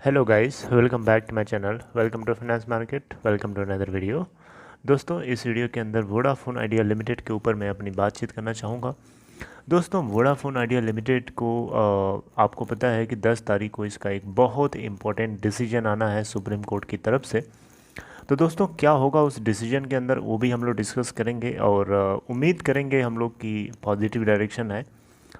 Hello guys, welcome back to my channel. Welcome to finance market. Welcome to another video. दोस्तों, इस video के अंदर Vodafone Idea limited के ऊपर मैं अपनी बातचीत करना चाहूँगा। दोस्तों, वोडाफोन आइडिया लिमिटेड को आपको पता है कि 10 तारीख को इसका एक बहुत इंपॉर्टेंट डिसीजन आना है सुप्रीम कोर्ट की तरफ से। तो दोस्तों, क्या होगा उस डिसीजन के अंदर वो भी हम लोग डिस्कस करेंगे और उम्मीद करेंगे हम लोग की पॉजिटिव डायरेक्शन है।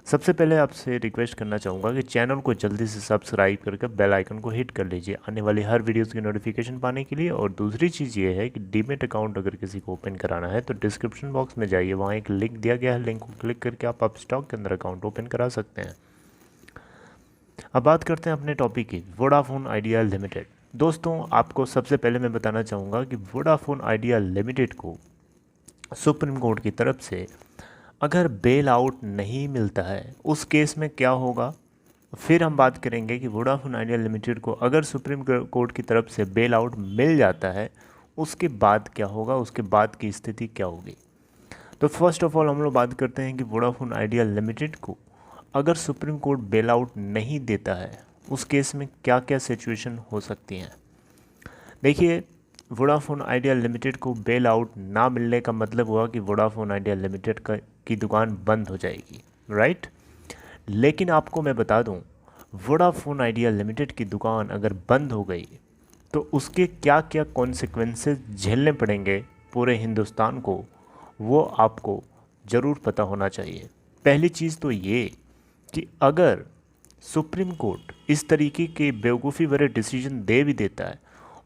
सबसे पहले आपसे रिक्वेस्ट करना चाहूँगा कि चैनल को जल्दी से सब्सक्राइब करके बेल आइकन को हिट कर लीजिए आने वाली हर वीडियोस की नोटिफिकेशन पाने के लिए। और दूसरी चीज़ ये है कि डीमेट अकाउंट अगर किसी को ओपन कराना है तो डिस्क्रिप्शन बॉक्स में जाइए, वहाँ एक लिंक दिया गया है, लिंक को क्लिक करके आप स्टॉक के अंदर अकाउंट ओपन करा सकते हैं। अब बात करते हैं अपने टॉपिक की, वोडाफोन आइडिया लिमिटेड। दोस्तों, आपको सबसे पहले मैं बताना चाहूँगा कि वोडाफोन आइडिया लिमिटेड को सुप्रीम कोर्ट की तरफ से अगर बेल आउट नहीं मिलता है उस केस में क्या होगा। फिर हम बात करेंगे कि वोडाफोन आइडिया लिमिटेड को अगर सुप्रीम कोर्ट की तरफ से बेल आउट मिल जाता है उसके बाद क्या होगा, उसके बाद की स्थिति क्या होगी। तो फर्स्ट ऑफ ऑल हम लोग बात करते हैं कि वोडाफोन आइडिया लिमिटेड को अगर सुप्रीम कोर्ट बेल आउट नहीं देता है उस केस में क्या क्या सिचुएशन हो सकती हैं। देखिए, वोडाफोन आइडिया लिमिटेड को बेल आउट ना मिलने का मतलब हुआ कि वोडाफोन आइडिया लिमिटेड की दुकान बंद हो जाएगी, राइट। लेकिन आपको मैं बता दूं, वोडाफोन आइडिया लिमिटेड की दुकान अगर बंद हो गई तो उसके क्या क्या कॉन्सिक्वेंसेस झेलने पड़ेंगे पूरे हिंदुस्तान को, वो आपको ज़रूर पता होना चाहिए। पहली चीज़ तो ये कि अगर सुप्रीम कोर्ट इस तरीके के बेवकूफ़ी भरे डिसीजन दे भी देता है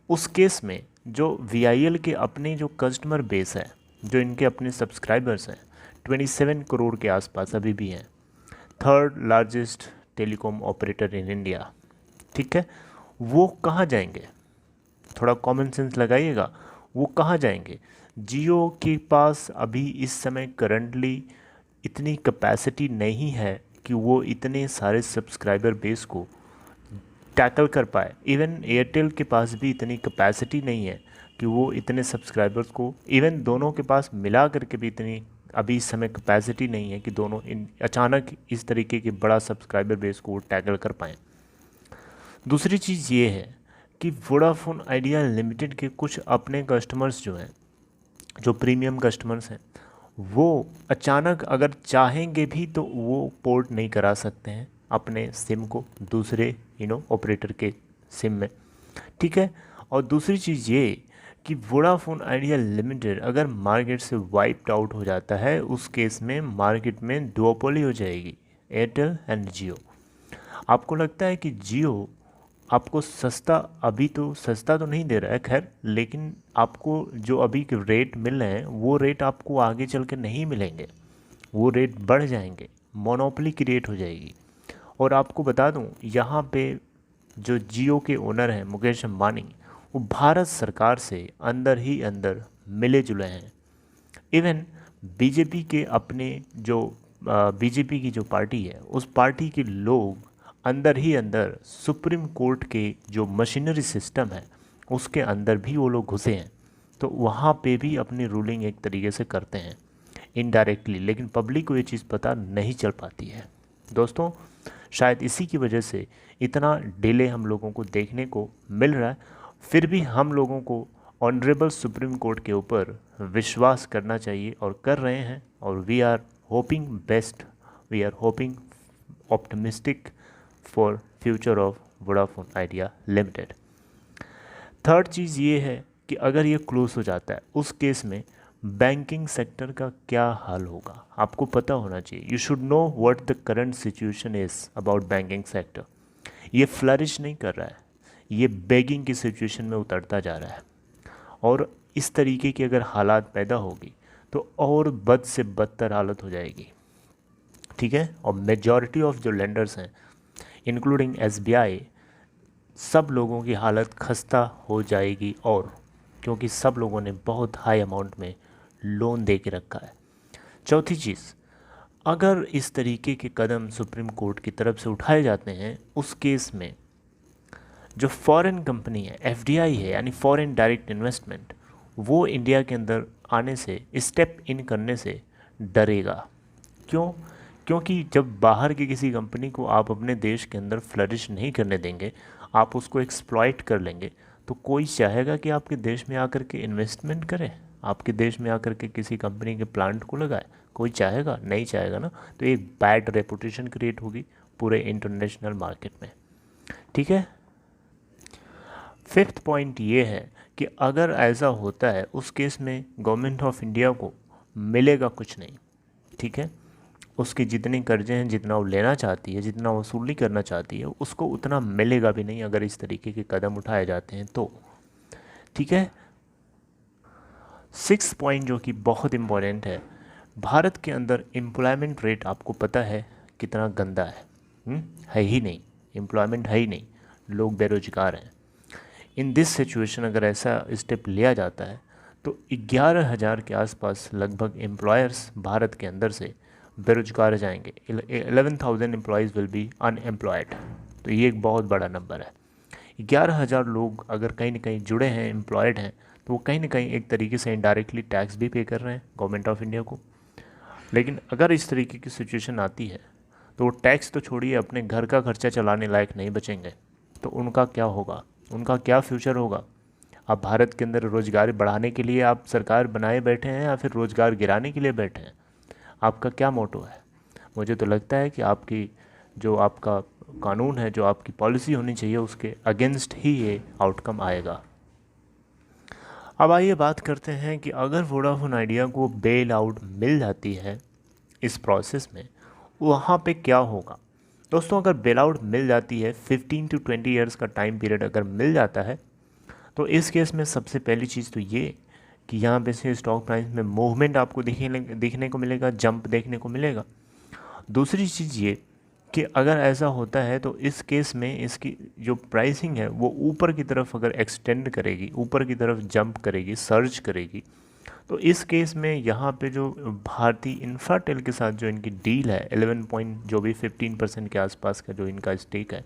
उस केस में जो वीआईएल के अपने जो कस्टमर बेस है, जो इनके अपने सब्सक्राइबर्स हैं 27 करोड़ के आसपास अभी भी हैं, third largest telecom operator in India, ठीक है, वो कहाँ जाएंगे? थोड़ा कॉमन सेंस लगाइएगा, वो कहाँ जाएंगे? जियो के पास अभी इस समय करंटली इतनी कैपेसिटी नहीं है कि वो इतने सारे सब्सक्राइबर बेस को टैकल कर पाए। इवन एयरटेल के पास भी इतनी कैपेसिटी नहीं है कि वो इतने सब्सक्राइबर्स को, इवन दोनों के पास मिला करके भी इतनी अभी इस समय कैपेसिटी नहीं है कि दोनों इन अचानक इस तरीके के बड़ा सब्सक्राइबर बेस को टैकल कर पाएँ। दूसरी चीज़ ये है कि वोडाफोन आइडिया लिमिटेड के कुछ अपने कस्टमर्स जो हैं, जो प्रीमियम कस्टमर्स हैं, वो अचानक अगर चाहेंगे भी तो वो पोर्ट नहीं करा सकते हैं अपने सिम को दूसरे ऑपरेटर के सिम में, ठीक है। और दूसरी चीज़ ये कि वोडाफोन आइडिया लिमिटेड अगर मार्केट से वाइप्ड आउट हो जाता है उस केस में मार्केट में डुओपोली हो जाएगी, एयरटेल एंड जियो। आपको लगता है कि जियो आपको सस्ता, अभी तो सस्ता तो नहीं दे रहा है खैर, लेकिन आपको जो अभी के रेट मिल रहे हैं वो रेट आपको आगे चल के नहीं मिलेंगे, वो रेट बढ़ जाएंगे, मोनोपोली की रेट हो जाएगी। और आपको बता दूं, यहाँ पे जो जियो के ओनर हैं मुकेश अंबानी, वो भारत सरकार से अंदर ही अंदर मिले जुले हैं। इवन बीजेपी के अपने जो बीजेपी की जो पार्टी है उस पार्टी के लोग अंदर ही अंदर सुप्रीम कोर्ट के जो मशीनरी सिस्टम है उसके अंदर भी वो लोग घुसे हैं। तो वहाँ पे भी अपनी रूलिंग एक तरीके से करते हैं इनडायरेक्टली, लेकिन पब्लिक को ये चीज़ पता नहीं चल पाती है। दोस्तों, शायद इसी की वजह से इतना डिले हम लोगों को देखने को मिल रहा है। फिर भी हम लोगों को ऑनरेबल सुप्रीम कोर्ट के ऊपर विश्वास करना चाहिए और कर रहे हैं। और we are hoping best, we are hoping optimistic for future of Vodafone Idea Limited. Third चीज़ ये है कि अगर ये क्लोज हो जाता है उस केस में बैंकिंग सेक्टर का क्या हाल होगा, आपको पता होना चाहिए। You should know what the current situation is about banking sector. ये फ्लरिश नहीं कर रहा है, ये बेगिंग की सिचुएशन में उतरता जा रहा है। और इस तरीके की अगर हालात पैदा होगी तो और बद से बदतर हालत हो जाएगी, ठीक है। और मेजॉरिटी ऑफ जो लेंडर्स हैं इंक्लूडिंग एसबीआई, सब लोगों की हालत खस्ता हो जाएगी, और क्योंकि सब लोगों ने बहुत हाई अमाउंट में लोन दे के रखा है। चौथी चीज़, अगर इस तरीके के कदम सुप्रीम कोर्ट की तरफ से उठाए जाते हैं उस केस में जो फॉरेन कंपनी है, एफडीआई है, यानी फॉरेन डायरेक्ट इन्वेस्टमेंट, वो इंडिया के अंदर आने से, स्टेप इन करने से डरेगा। क्यों? क्योंकि जब बाहर की किसी कंपनी को आप अपने देश के अंदर फ्लरिश नहीं करने देंगे, आप उसको एक्सप्लॉइट कर लेंगे, तो कोई चाहेगा कि आपके देश में आकर के इन्वेस्टमेंट करे, आपके देश में आकर के किसी कंपनी के प्लांट को लगाए? कोई चाहेगा? नहीं चाहेगा ना। तो एक बैड रेपुटेशन क्रिएट होगी पूरे इंटरनेशनल मार्केट में। ठीक है। फिफ्थ पॉइंट ये है कि अगर ऐसा होता है उस केस में गवर्नमेंट ऑफ इंडिया को मिलेगा कुछ नहीं। ठीक है। उसके जितने कर्जे हैं, जितना वो लेना चाहती है, जितना वसूली करना चाहती है, उसको उतना मिलेगा भी नहीं अगर इस तरीके के कदम उठाए जाते हैं तो। ठीक है। सिक्स पॉइंट जो कि बहुत इम्पोर्टेंट है, भारत के अंदर एम्प्लॉयमेंट रेट आपको पता है कितना गंदा है ही नहीं, एम्प्लॉयमेंट है ही नहीं, लोग बेरोजगार हैं। इन दिस सिचुएशन अगर ऐसा स्टेप लिया जाता है तो 11,000 के आसपास लगभग एम्प्लॉयर्स भारत के अंदर से बेरोजगार जाएंगे। 11,000 एम्प्लॉयज़ विल बी अनएम्प्लॉयड। तो ये एक बहुत बड़ा नंबर है। 11,000 लोग अगर कहीं ना कहीं जुड़े हैं, एम्प्लॉयड हैं, तो वो कहीं ना कहीं एक तरीके से इनडायरेक्टली टैक्स भी पे कर रहे हैं गवर्नमेंट ऑफ इंडिया को। लेकिन अगर इस तरीके की सिचुएशन आती है तो वो टैक्स तो छोड़िए, अपने घर का खर्चा चलाने लायक नहीं बचेंगे। तो उनका क्या होगा, उनका क्या फ्यूचर होगा? आप भारत के अंदर रोज़गार बढ़ाने के लिए आप सरकार बनाए बैठे हैं या फिर रोज़गार गिराने के लिए बैठे हैं? आपका क्या मोटो है? मुझे तो लगता है कि आपकी जो आपका कानून है, जो आपकी पॉलिसी होनी चाहिए, उसके अगेंस्ट ही ये आउटकम आएगा। अब आइए बात करते हैं कि अगर वोडाफोन आइडिया को बेल आउट मिल जाती है इस प्रोसेस में, वहाँ पे क्या होगा? दोस्तों, अगर बेल आउट मिल जाती है, 15 to 20 ईयर्स का टाइम पीरियड अगर मिल जाता है, तो इस केस में सबसे पहली चीज़ तो ये कि यहाँ पे से स्टॉक प्राइस में मूवमेंट आपको देखने को मिलेगा, जंप देखने को मिलेगा। दूसरी चीज़ ये कि अगर ऐसा होता है तो इस केस में इसकी जो प्राइसिंग है वो ऊपर की तरफ अगर एक्सटेंड करेगी, ऊपर की तरफ जंप करेगी, सर्ज करेगी, तो इस केस में यहाँ पे जो भारतीय इंफ्राटेल के साथ जो इनकी डील है, 11 पॉइंट जो भी 15% के आसपास का जो इनका स्टेक है,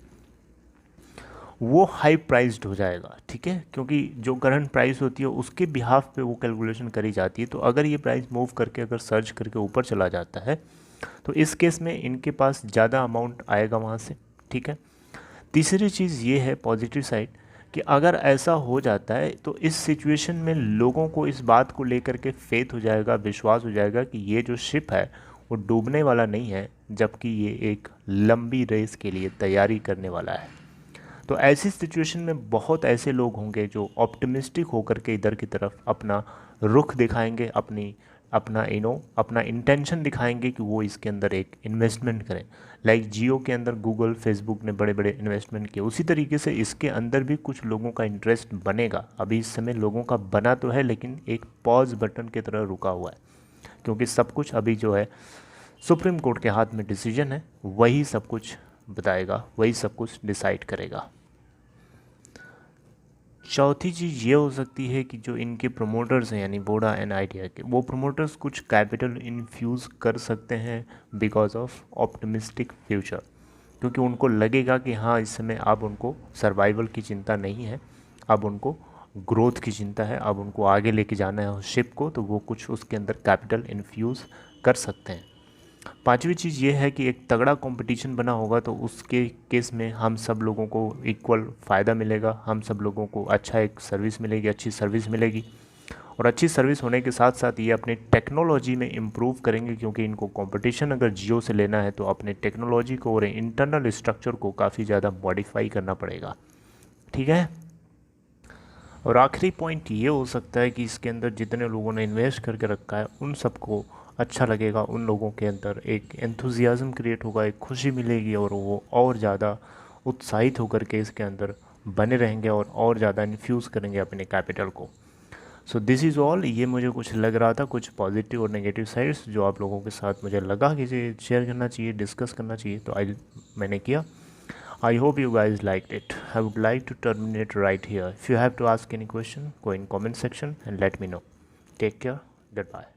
वो हाई प्राइस्ड हो जाएगा। ठीक है। क्योंकि जो करंट प्राइस होती है उसके बिहाफ पे वो कैलकुलेशन करी जाती है। तो अगर ये प्राइस मूव करके अगर सर्च करके ऊपर चला जाता है तो इस केस में इनके पास ज़्यादा अमाउंट आएगा वहाँ से। ठीक है। तीसरी चीज़ ये है पॉजिटिव साइड कि अगर ऐसा हो जाता है तो इस सिचुएशन में लोगों को इस बात को लेकर के फेथ हो जाएगा, विश्वास हो जाएगा कि ये जो शिप है वो डूबने वाला नहीं है, जबकि ये एक लंबी रेस के लिए तैयारी करने वाला है। तो ऐसी सिचुएशन में बहुत ऐसे लोग होंगे जो ऑप्टिमिस्टिक होकर के इधर की तरफ अपना रुख दिखाएंगे, अपना इंटेंशन दिखाएंगे कि वो इसके अंदर एक इन्वेस्टमेंट करें। लाइक जियो के अंदर गूगल, फेसबुक ने बड़े बड़े इन्वेस्टमेंट किए, उसी तरीके से इसके अंदर भी कुछ लोगों का इंटरेस्ट बनेगा। अभी इस समय लोगों का बना तो है, लेकिन एक पॉज बटन की तरह रुका हुआ है, क्योंकि सब कुछ अभी जो है सुप्रीम कोर्ट के हाथ में डिसीजन है, वही सब कुछ बताएगा, वही सब कुछ डिसाइड करेगा। चौथी चीज़ ये हो सकती है कि जो इनके प्रमोटर्स हैं, यानी वोडा एंड आइडिया के, वो प्रमोटर्स कुछ कैपिटल इन्फ्यूज़ कर सकते हैं बिकॉज ऑफ ऑप्टिमिस्टिक फ्यूचर, क्योंकि उनको लगेगा कि हाँ, इस समय अब उनको सर्वाइवल की चिंता नहीं है, अब उनको ग्रोथ की चिंता है, अब उनको आगे लेके जाना है उस शिप को, तो वो कुछ उसके अंदर कैपिटल इन्फ्यूज़ कर सकते हैं। पांचवी चीज़ ये है कि एक तगड़ा कंपटीशन बना होगा, तो उसके केस में हम सब लोगों को इक्वल फ़ायदा मिलेगा, हम सब लोगों को अच्छा एक सर्विस मिलेगी, अच्छी सर्विस मिलेगी। और अच्छी सर्विस होने के साथ साथ ये अपनी टेक्नोलॉजी में इम्प्रूव करेंगे, क्योंकि इनको कंपटीशन अगर जियो से लेना है तो अपने टेक्नोलॉजी को और इंटरनल स्ट्रक्चर को काफ़ी ज़्यादा मॉडिफाई करना पड़ेगा। ठीक है। और आखिरी पॉइंट ये हो सकता है कि इसके अंदर जितने लोगों ने इन्वेस्ट करके रखा है उन सबको अच्छा लगेगा, उन लोगों के अंदर एक एंथुजियाज़म क्रिएट होगा, एक खुशी मिलेगी, और वो और ज़्यादा उत्साहित होकर के इसके अंदर बने रहेंगे और ज़्यादा इन्फ्यूज़ करेंगे अपने कैपिटल को। So this is all. ये मुझे कुछ लग रहा था, कुछ पॉजिटिव और नेगेटिव साइड्स जो आप लोगों के साथ मुझे लगा कि शेयर करना चाहिए, डिस्कस करना चाहिए, तो मैंने किया। I hope you guys liked it. I would like to terminate right here. If you have to ask any question, go in comment section and let me know. Take care. Goodbye.